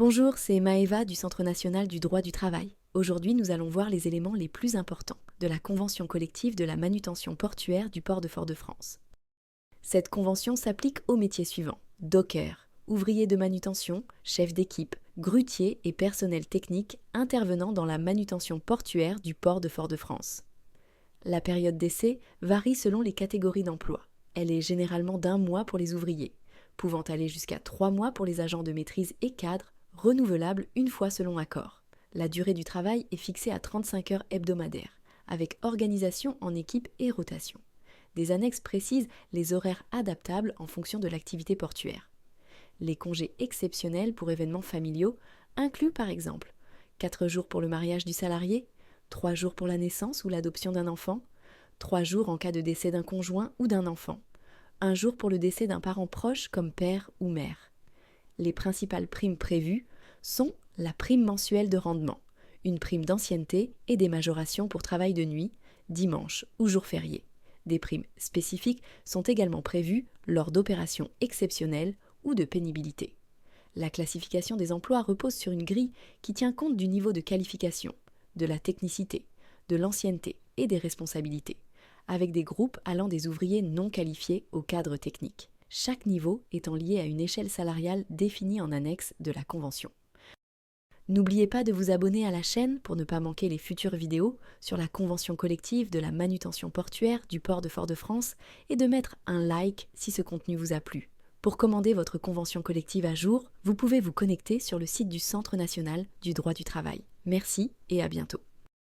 Bonjour, c'est Maëva du Centre national du droit du travail. Aujourd'hui, nous allons voir les éléments les plus importants de la convention collective de la manutention portuaire du port de Fort-de-France. Cette convention s'applique aux métiers suivants: docker, ouvrier de manutention, chef d'équipe, grutier et personnel technique intervenant dans la manutention portuaire du port de Fort-de-France. La période d'essai varie selon les catégories d'emploi. Elle est généralement d'1 mois pour les ouvriers, pouvant aller jusqu'à 3 mois pour les agents de maîtrise et cadres, renouvelable une fois selon accord. La durée du travail est fixée à 35 heures hebdomadaires, avec organisation en équipe et rotation. Des annexes précisent les horaires adaptables en fonction de l'activité portuaire. Les congés exceptionnels pour événements familiaux incluent par exemple 4 jours pour le mariage du salarié, 3 jours pour la naissance ou l'adoption d'un enfant, 3 jours en cas de décès d'un conjoint ou d'un enfant, 1 jour pour le décès d'un parent proche comme père ou mère. Les principales primes prévues sont la prime mensuelle de rendement, une prime d'ancienneté et des majorations pour travail de nuit, dimanche ou jour férié. Des primes spécifiques sont également prévues lors d'opérations exceptionnelles ou de pénibilité. La classification des emplois repose sur une grille qui tient compte du niveau de qualification, de la technicité, de l'ancienneté et des responsabilités, avec des groupes allant des ouvriers non qualifiés au cadre technique, chaque niveau étant lié à une échelle salariale définie en annexe de la convention. N'oubliez pas de vous abonner à la chaîne pour ne pas manquer les futures vidéos sur la convention collective de la manutention portuaire du port de Fort-de-France et de mettre un like si ce contenu vous a plu. Pour commander votre convention collective à jour, vous pouvez vous connecter sur le site du Centre national du droit du travail. Merci et à bientôt.